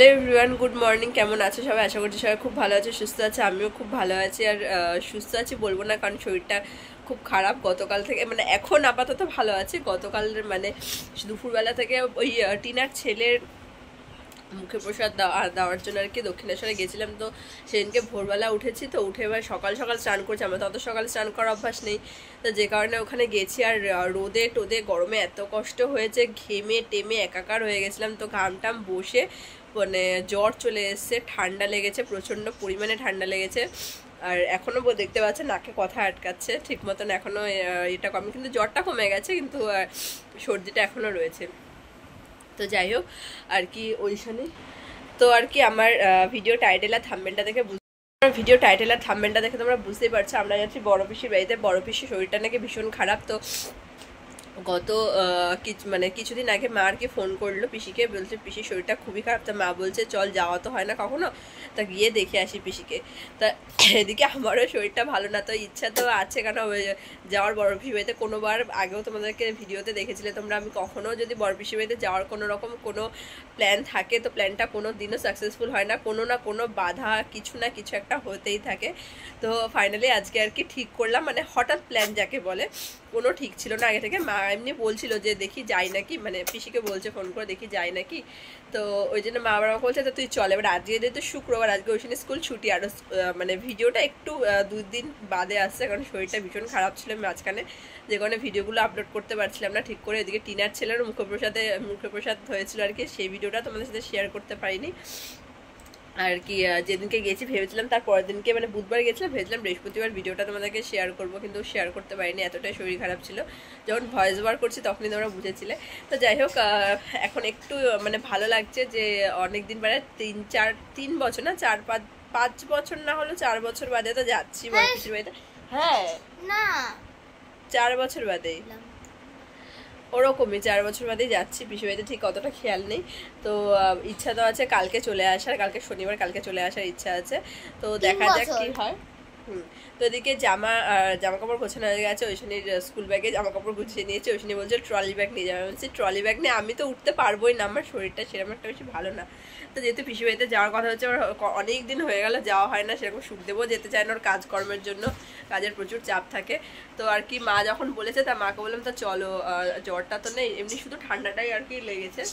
Everyone good morning. কেমন আছে সবাই? আশা করছি সবাই খুব ভালো আছে, সুস্থ আছে। আমিও খুব ভালো আছি। আর সুস্থ আছি বলবো না, কারণ শরীরটা খুব খারাপ গতকাল থেকে। মানে এখন আপাতত ভালো আছে। গতকালের মানে দুপুরবেলা থেকে ওই টিনার ছেলের মুখে প্রসাদ দেওয়ার জন্য আর কি দক্ষিণেশ্বরে গেছিলাম। তো সেদিনকে ভোরবেলা উঠেছি, তো উঠে এবার সকাল সকাল স্নান করছি। আমার তো অত সকালে স্নান করার অভ্যাস নেই, তো যে কারণে ওখানে গেছি। আর রোদে টোদে গরমে এত কষ্ট হয়েছে, ঘেমে টেমে একাকার হয়ে গেছিলাম। তো ঘাম টাম বসে মানে জ্বর চলে এসছে, ঠান্ডা লেগেছে, প্রচণ্ড পরিমাণে ঠান্ডা লেগেছে। আর এখনও দেখতে পাচ্ছে নাকে কথা আটকাচ্ছে ঠিক মতন, এখনও এটা কমে, কিন্তু জ্বরটা কমে গেছে, কিন্তু সর্দিটা এখনও রয়েছে। তো যাই হোক আর কি ওইখানে তো আর কি আমার ভিডিও টাইটেল আর থাম্বনেলটা দেখে তোমরা বুঝতেই পারছো আমরা যাচ্ছি বড় পিসির বাড়িতে। বড় পিসির শরীরটা নাকি ভীষণ খারাপ। তো গত মানে কিছুদিন আগে মা আর কি ফোন করলো পিসিকে, বলছে পিসির শরীরটা খুবই খারাপ। তা মা বলছে চল, যাওয়া তো হয় না কখনো, তা গিয়ে দেখে আসি পিসিকে। তা এদিকে আমারও শরীরটা ভালো না, তো ইচ্ছা তো আছে, কারণ যাওয়ার বড় পিসির বাড়িতে। কোনোবার আগেও তোমাদেরকে ভিডিওতে দেখেছিলে তোমরা, আমি কখনো যদি বড় পিসির বাড়িতে যাওয়ার কোনো রকম কোনো প্ল্যান থাকে, তো প্ল্যানটা কোনো দিনও সাকসেসফুল হয় না। কোনো না কোনো বাধা কিছু না কিছু একটা হতেই থাকে। তো ফাইনালি আজকে আর কি ঠিক করলাম, মানে হঠাৎ প্ল্যান যাকে বলে, কোনো ঠিক ছিল না আগে থেকে। মা এমনি বলছিল যে দেখি যাই নাকি, মানে পিসিকে বলছে ফোন করে দেখি যাই নাকি। তো ওই জন্য মা আবার বলছে তো তুই চল। এবার আজকে যেহেতু শুক্রবার, আজকে ওই স্কুল ছুটি। আর মানে ভিডিওটা একটু 2 দিন বাদে আসছে, কারণ শরীরটা ভীষণ খারাপ ছিল মাঝখানে, যে কারণে ভিডিওগুলো আপলোড করতে পারছিলাম না ঠিক করে। এদিকে টিনার ছেলের মুখপ্রসাদ হয়েছিল আর কি, সেই ভিডিওটা তোমাদের সাথে শেয়ার করতে পারিনি আর কি। যেদিনকে গেছি ভেবেছিলাম তার পরের দিনকে, মানে বুধবার গেছিলাম, ভেবেছিলাম বৃহস্পতিবার ভিডিওটা তোমাদেরকে শেয়ার করব, কিন্তু শেয়ার করতে পারিনি, এতটাই শরীর খারাপ ছিল। যখন ভয়েস ওভার করছি তখনই তোমরা বুঝেছিলে। তো যাই হোক এখন একটু মানে ভালো লাগছে যে অনেক দিন বাদে 3 বছর না 5 বছর না হলো 4 বছর বাদে তো যাচ্ছি বড় পিসির বাড়িতে। হ্যাঁ না 4 বছর বাদেই, ওরকমই 4 বছর বাদেই যাচ্ছি পিসির বাড়িতে। ঠিক কতটা খেয়াল নেই। তো ইচ্ছা তো আছে কালকে চলে আসার, কালকে শনিবার, কালকে চলে আসার ইচ্ছা আছে। তো দেখা যাক কি হয়। তো এদিকে জামা কাপড় গোছানো হয়ে গেছে। ওইখানের স্কুল ব্যাগে জামা কাপড় গুছিয়ে নিয়েছে। ওইখানে বলছে ট্রলি ব্যাগ নিয়ে যাবে। বলছি ট্রলি ব্যাগ নিয়ে আমি তো উঠতে পারবোই না, আমার শরীরটা সেরকম একটা বেশি ভালো না। তো যেহেতু পিসির বাড়িতে যাওয়ার কথা হচ্ছে, অনেক দিন হয়ে গেল যাওয়া হয় না সেরকম। সুখদেবও যেতে চায় না, ওর কাজকর্মের জন্য, কাজের প্রচুর চাপ থাকে। তো আর কি মা যখন বলেছে, তা মাকে বললাম তো চলো, জ্বরটা তো নেই, এমনি শুধু ঠান্ডাটাই আর কি লেগেছে।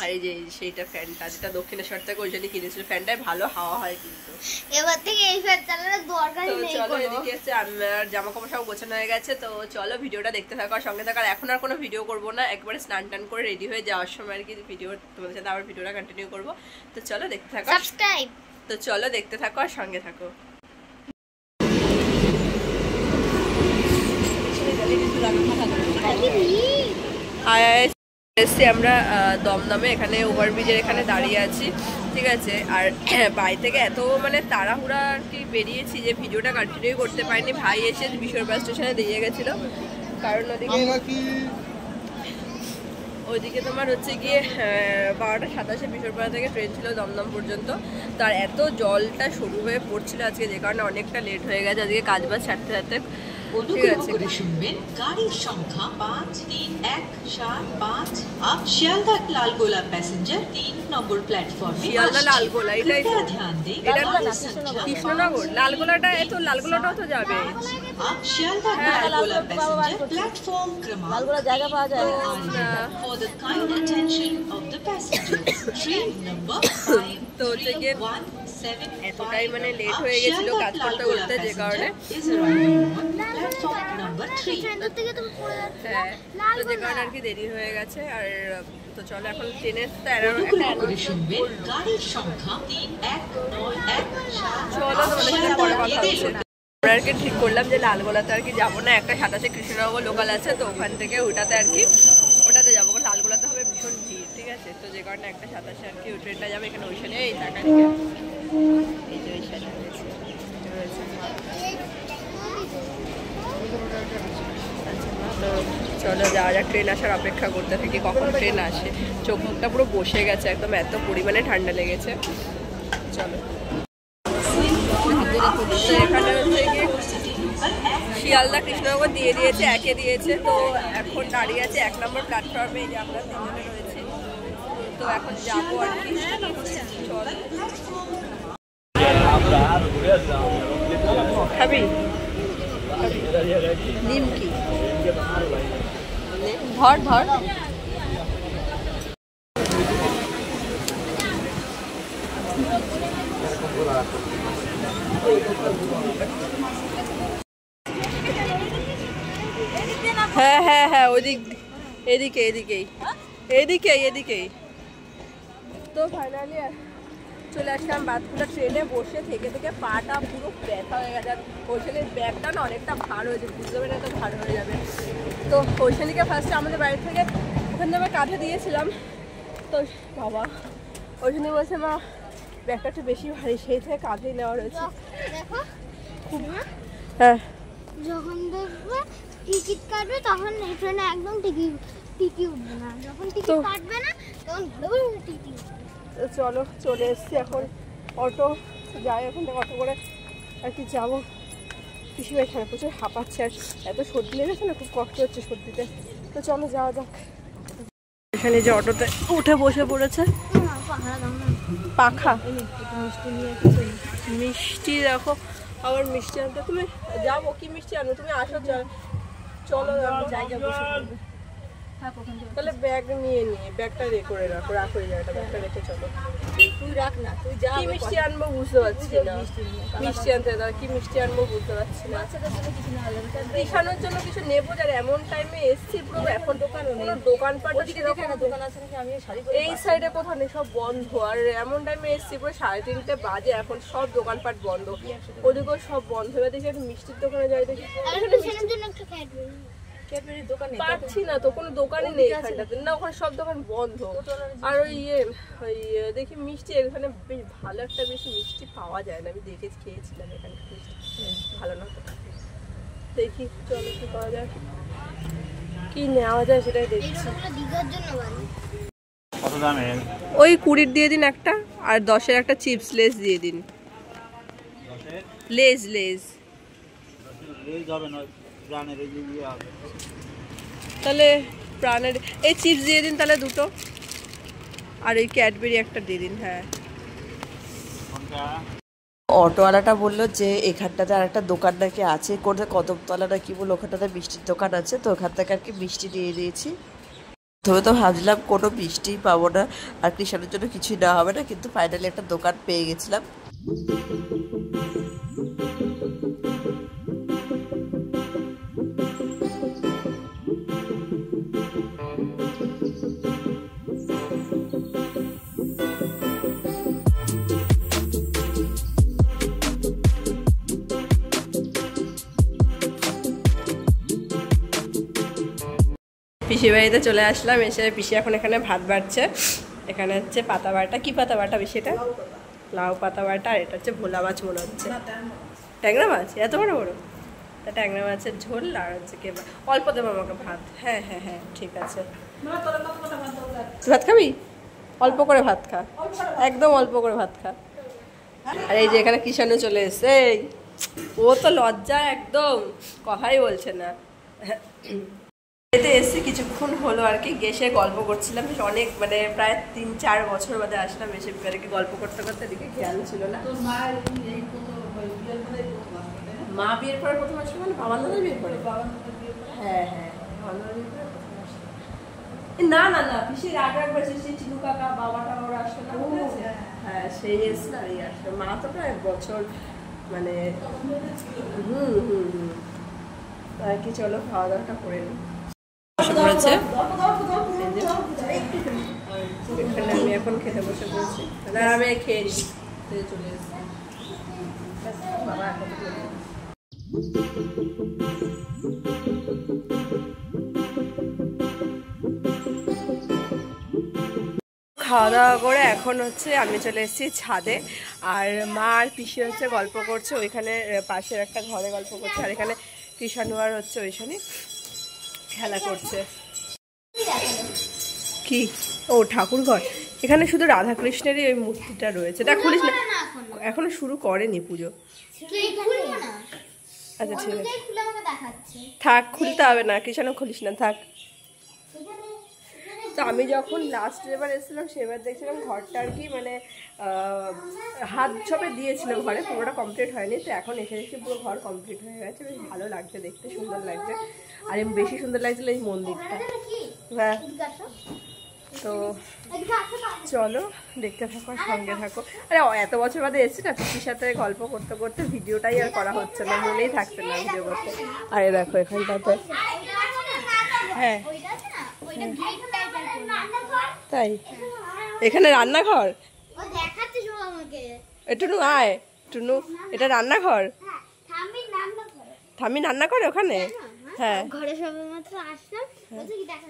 আর এই যে সেইটা ফ্যানটা, যেটা দক্ষিণেশ্বর থেকে ওই জন্য কিনেছিল, ফ্যানটায় ভালো হাওয়া হয়, কিন্তু এবার থেকে এই ফ্যান চালানোর দরকার নেই। চলো এদিকে হচ্ছে আমার জামা কাপড় সব গোছানো হয়ে গেছে। তো চলো ভিডিওটা দেখতে থাকো আর সঙ্গে থাকো। আর এখন আর কোনো ভিডিও করবো না, একবারে স্নান টান করে রেডি হয়ে যাওয়ার সময় আর কি ভিডিও তোমাদের সাথে আবার ভিডিওটা কন্টিনিউ করবো। তো চলো দেখতে থাকো, সাবস্ক্রাইব। তো চলো দেখতে থাকো আর সঙ্গে থাকো। এসছি আমরা দমদমে, এখানে ওভারব্রিজের এখানে দাঁড়িয়ে আছি, ঠিক আছে। আর বাড়ি থেকে এত মানে তাড়াহুড়া আর কি বেরিয়েছি যে ভিডিওটা কন্টিনিউ করতে পারিনি। ভাই এসে বিশ্বরপাড়া স্টেশনে দিয়ে গেছিলো, কারণ ওইদিকে তোমার হচ্ছে গিয়ে 12টা 27 বিশ্বরপাড়া থেকে ট্রেন ছিল দমদম পর্যন্ত। তার এত জলটা শুরু হয়ে পড়ছিল আজকে, যে কারণে অনেকটা লেট হয়ে গেছে আজকে কাজ বাজ ছাড়তে। গাড়ির সংখ্যা 5317 आप শিয়ালদা লালগোলা প্যাসেঞ্জার 3 নম্বর প্ল্যাটফর্মে। শিয়ালদা লালগোলা এটাই ধ্যান দিন, এটা কৃষ্ণনগর। লালগোলাটা এত, লালগোলাটাও তো যাবে। आप শিয়ালদা লালগোলা প্যাসেঞ্জার প্ল্যাটফর্ম ক্রমাঙ্ক লালগোলা জায়গা পাওয়া যায় for the kind attention of the passengers train number 531 এতটাই মানে লেট হয়ে গেছিল কাজ করতে করতে, যে কারণে যে কারণে আর কি দেরি হয়ে গেছে। আর তো চলো এখন ট্রেনের চলো তোমাদের সাথে পরে কথা হচ্ছে। আমরা আর কি ঠিক করলাম যে লালগোলাতে আর কি যাবো না, একটা 27 কৃষ্ণনগর লোকাল আছে, তো ওখান থেকে ওটাতে আর কি ওটাতে যাবো, কারণ লালগোলাতে হবে ভীষণ ভিড়, ঠিক আছে। তো যে কারণে একটা 27 আর কি ওই ট্রেনটা যাবে। এখানে ওই সাইডে এই টাকা দিকে এই যে ওই সাইডে রয়েছে। তো চলো যাওয়া যাক, ট্রেন আসার অপেক্ষা করতে থাকি কখন ট্রেন আসে। চোখ মুখটা পুরো বসে গেছে একদম, এত পরিমাণে ঠান্ডা লেগেছে। চলো এখানে হচ্ছে গিয়ে শিয়ালদা কৃষ্ণনগর দিয়ে দিয়েছে, একে দিয়েছে। তো এখন দাঁড়িয়ে আছে 1 নম্বর প্ল্যাটফর্মে, যে আমরা 3 জনে রয়েছি। তো এখন যাবো আর কি। খাবি নিমকি ধর ধর হ্যাঁ হ্যাঁ হ্যাঁ ওদিক এদিকে এদিকেই এদিকেই এদিকেই তো ফাইনালি চলে আসলাম বাতকুড়া ট্রেনে বসে থেকে থেকে পাটা পুরো ব্যথা হয়ে গেছে আর ওইখানের ব্যাগটা না অনেকটা ভার হয়েছে বুঝতে পারি না তো ভার হয়ে যাবে তো ওইখানিকে ফার্স্টে আমাদের বাড়ি থেকে ওখানে আমরা কাঁধে দিয়েছিলাম তো বাবা ওইখানে বলছে মা ব্যাগটা একটু বেশি ভারী সেই থেকে কাঁধেই নেওয়া রয়েছে দেখো খুব হ্যাঁ যখন দেখবে টিকিট কাটবে তখন এই ট্রেনে একদম টিকি উঠবে না যখন টিকিট কাটবে না তখন ভালো করে টিকি উঠবে তো চলো চলে এসছি এখন অটো যাই এখন থেকে অটো করে আর কি যাবো পিসি এখানে প্রচুর হাঁপাচ্ছে আর এত সর্দি লেগেছে না খুব কষ্ট হচ্ছে সর্দিতে তো চলো যাওয়া যাক এখানে যে অটোতে উঠে বসে পড়েছে পাখা মিষ্টি দেখো আবার মিষ্টি আনতে তুমি যাবো কি মিষ্টি আনো তুমি আসো চলো জায়গা বসে পড়বে তাহলে ব্যাগ নিয়ে ব্যাগটা করে রাখো এই জায়গাটা ব্যাগটা রেখে চলো তুই রাখ না তুই যা কি মিষ্টি আনবো বুঝতে পারছি না মিষ্টি আনতে দাও কি মিষ্টি আনবো বুঝতে পারছি না দেখানোর জন্য কিছু নেবো যার এমন টাইমে এসছি পুরো এখন দোকানপাট এই সাইডে কোথাও নেই সব বন্ধ আর এমন টাইমে এসছি পুরো 3:30 বাজে এখন সব দোকানপাট বন্ধ ওদিকেও সব বন্ধ এবার দেখি একটা মিষ্টির দোকানে যাই দেখি পাচ্ছি না তো কোনো দোকানই নেই এখানটাতে না ওখানে সব দোকান বন্ধ আর ওই দেখি মিষ্টি এখানে বেশ ভালো একটা বেশি মিষ্টি পাওয়া যায় না আমি দেখে খেয়েছিলাম এখানে ভালো না দেখি চলো কি পাওয়া যায় কি নেওয়া যায় সেটাই দেখছি ওই 20 দিয়ে দিন একটা আর 10-এর একটা চিপস লেস দিয়ে দিন লেস তাহলে প্রাণের এই চিপস দিয়ে দিন তাহলে দুটো আর ওই ক্যাডবেরি একটা দিয়ে দিন হ্যাঁ অটোওয়ালাটা বললো যে এখানটাতে আর একটা দোকান নাকি আছে কদমতলা না কি বললো ওখানটাতে মিষ্টির দোকান আছে তো ওখান থেকে আর কি মিষ্টি নিয়ে দিয়েছি প্রথমে তো ভাবছিলাম কোনো মিষ্টিই পাবো না আর কৃষাণের জন্য কিছুই না হবে না কিন্তু ফাইনালি একটা দোকান পেয়ে গেছিলাম পিসি বাড়িতে চলে আসলাম এসে পিসি এখন এখানে ভাত বাড়ছে এখানে হচ্ছে পাতা বাটা কি পাতা বাটা বেশি এটা লাউ পাতা বাটা আর এটা হচ্ছে ভোলা মাছ মনে হচ্ছে ট্যাংরা মাছ এত বড় বড় তা ট্যাংরা মাছের ঝোল আর হচ্ছে কি অল্প দেবো আমাকে ভাত হ্যাঁ হ্যাঁ হ্যাঁ ঠিক আছে ভাত খাবি অল্প করে ভাত খা একদম অল্প করে ভাত খা আর এই যে এখানে কৃষাণু চলে এসে ও তো লজ্জা একদম কথাই বলছে না এতে এসে কিছুক্ষণ হলো আর কি গেসে গল্প করছিলাম অনেক মানে প্রায় 3-4 বছর বাদে আসলাম এসে কি গল্প করতে করতে দিকে খেয়াল ছিল না মা বিয়ের পরে প্রথম আসবে মানে বাবা দাদা বিয়ের পরে হ্যাঁ হ্যাঁ না না না পিসির আগে একবার সেই চিনু কাকা বাবাটা ওরা আসলো না হ্যাঁ সেই এসে আর আসলো মা তো প্রায় বছর মানে আর কি চলো খাওয়া দাওয়াটা করে নিই পড়েছে আমি এখন খেতে বসে পড়েছি আমি খেয়ে নিই চলে এসেছি বাবা এখন খাওয়া দাওয়া করে এখন হচ্ছে আমি চলে এসেছি ছাদে আর মা আর পিসি হচ্ছে গল্প করছে ওইখানে পাশের একটা ঘরে গল্প করছে আর এখানে কৃষাণু আর হচ্ছে ওইখানে খেলা করছে কি ও ঠাকুরঘর এখানে শুধু রাধাকৃষ্ণেরই ওই মূর্তিটা রয়েছে তা খুলিস না এখনো শুরু করেনি পুজো আচ্ছা ঠিক আছে থাক খুলতে হবে না কৃষাণু খুলিস না থাক তো আমি যখন লাস্ট এবার এসেছিলাম সেবার দেখছিলাম ঘরটা আর কি মানে হাত ঝপে দিয়েছিল ঘরে, পুরোটা কমপ্লিট হয়নি। তো এখন এসে দেখছি পুরো ঘর কমপ্লিট হয়ে গেছে, বেশ ভালো লাগছে দেখতে, সুন্দর লাগছে। আর বেশি সুন্দর লাগছিল এই মন্দিরটা। হ্যাঁ, তো চলো দেখতে থাকো, সঙ্গে থাকো। আরে এত বছর বাদে এসেছি না, পিসির সাথে গল্প করতে করতে ভিডিওটাই আর করা হচ্ছে না, মনেই থাকছে না ভিডিও করতে। আরে দেখো এখানটাতে, হ্যাঁ তাই এখানে রান্নাঘর। টুনু আয়, টুনু এটা রান্নাঘর। থামি রান্না করে ওখানে। হ্যাঁ, ঘরে সবে মাত্র আসলাম, বলছে কি দেখা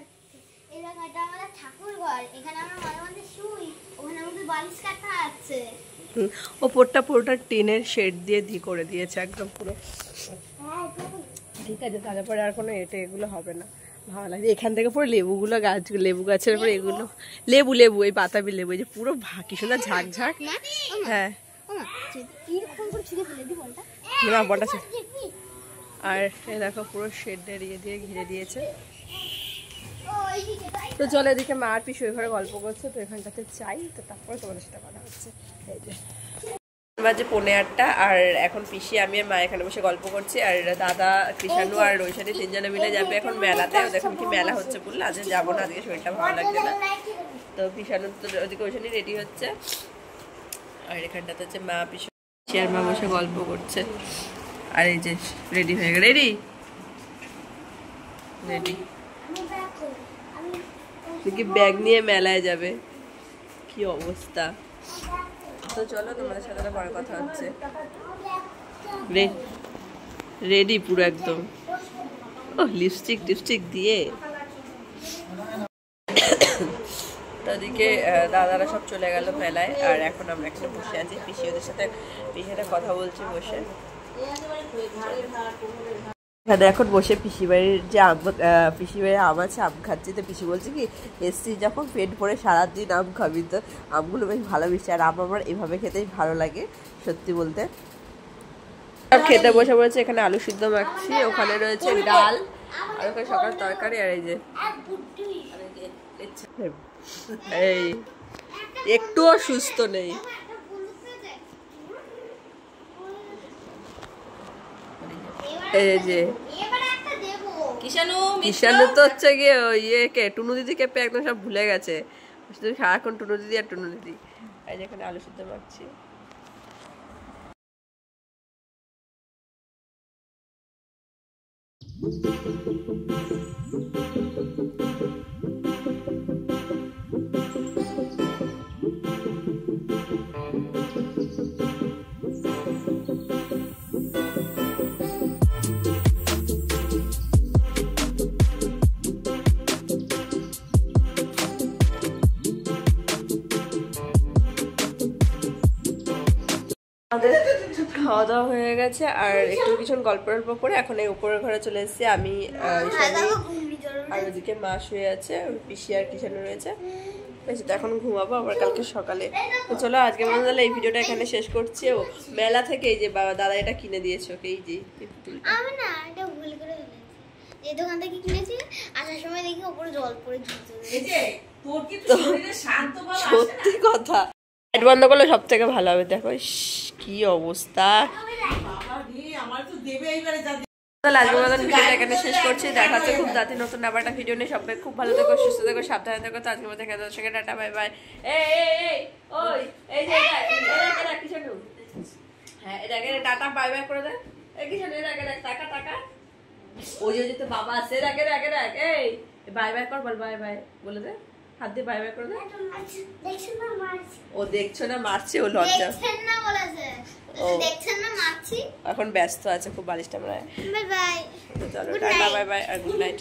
এটা আমাদের ঠাকুর ঘর, এখানে আমরা মাঝে মাঝে শুই, ওখানে আমাদের বালিশ কাটা আছে। ওপরটা পুরোটা টিনের শেড দিয়ে করে দিয়েছে একদম পুরো। ঠিক আছে, তারপরে আর কোনো এগুলো হবে না, ভালো লাগে। এখান থেকে পুরো লেবুগুলো গাছ, লেবু গাছের উপর এগুলো লেবু এই বাতাবি লেবু, এই যে পুরো কি সুন্দর ঝাঁক ঝাঁক। হ্যাঁ না বলটা, আর এই দেখো পুরো শেড দিয়ে ঘিরে দিয়েছে। তো চলো এদিকে মা আর পিসি ওই ঘরে গল্প করছে, তো এখানটাতে চাই, তো তারপরে তোমাদের সাথে কথা হচ্ছে। এই যে বাজে 8:45 আর এখন পিসি আমি আর মা এখানে বসে গল্প করছি। আর দাদা কৃষাণু আর রৈশানি 3 জনে মিলে যাবে এখন মেলাতে। দেখুন কি মেলা হচ্ছে বললো, আজকে যাবো না, আজকে শরীরটা ভালো লাগছে না। তো কৃষাণু তো ওদিকে রৈশানি রেডি হচ্ছে, আর এখানটাতে হচ্ছে মা পিসি আর মা বসে গল্প করছে। আর এই যে রেডি হয়ে গেল, রেডি দেখি ব্যাগ নিয়ে মেলায় যাবে, কি অবস্থা। তো চলো তোমাদের সাথে পরে কথা হচ্ছে। রেডি পুরো একদম, ও লিপস্টিক দিয়ে। তাদেরকে দাদারা সব চলে গেল মেলায়, আর এখন আমরা এখানে বসে আছি, পিসি ওদের সাথে কথা বলছি বসে। এখানে এখন বসে পিসি বাড়ির যে পিসি বাড়ির আম আছে, আম খাচ্ছি। তো পিসি বলছে কি এসছি যখন পেট ভরে সারাদিন আম খাবি, তো আমগুলো বেশ ভালো মিশছে। আর আম আমার এভাবে খেতেই ভালো লাগে সত্যি বলতে। খেতে বসে পড়েছে, এখানে আলু সিদ্ধ মাখছি, ওখানে রয়েছে ডাল, আর ওখানে সকাল তরকারি। আর এই যে এই একটুও সুস্থ নেই। এই যে কিষাণু তো হচ্ছে গিয়ে ইয়েকে টুনু দিদিকে পেয়ে একদম সব ভুলে গেছে, শুধু সারাক্ষণ টুনু দিদি আর টুনু দিদি। এই যে এখানে আলু সিদ্ধ মাখছি। আমাদের খাওয়া দাওয়া হয়ে গেছে, আর একটু কিছু গল্প করে এখন এই উপরের ঘরে চলে এসেছি আমি। আর ওদিকে মা শুয়ে আছে, পিসি আর কিষাণু রয়েছে। বেশি তো এখন ঘুমাবো আবার কালকে সকালে। তো চলো আজকে মনে হলো এই ভিডিওটা এখানে শেষ করছি। ও মেলা থেকে এই যে দাদা এটা কিনে দিয়েছে ওকে, এই যে আমি না এটা ভুল করে ফেলেছি, এই দোকান থেকে কিনেছি, আসার সময় দেখি উপরে জল পড়ে ঝুলছে। এই যে তোর কি শরীরে শান্ত ভাব আসে না? সত্যি কথা, লাইট বন্ধ করলে সব থেকে ভালো হবে। দেখো কি অবস্থা, আমার তো দেবে এইবারে যা। আজকের মতন ভিডিওটা এখানে শেষ করছি, দেখা হচ্ছে খুব তাড়াতাড়ি নতুন আবার একটা ভিডিও নিয়ে। সবাই খুব ভালো থেকো, সুস্থ থেকো, সাবধানে থেকো। তো আজকের মতো এখানে সঙ্গে টাটা, বাই বাই। হ্যাঁ এটাকে টাটা বাই বাই করে দেয়, টাকা টাকা। ওই যে তো বাবা আছে, রাখে এই বাই বাই কর, বল বাই বাই বলে দে, হাত দিয়ে বাই বাই করে দে। ও দেখছো না মারছে, ও লজ্জা এখন ব্যস্ত আছে খুব, বালিশটা বাই বাই। চলো টাটা বাই বাই আর গুড নাইট।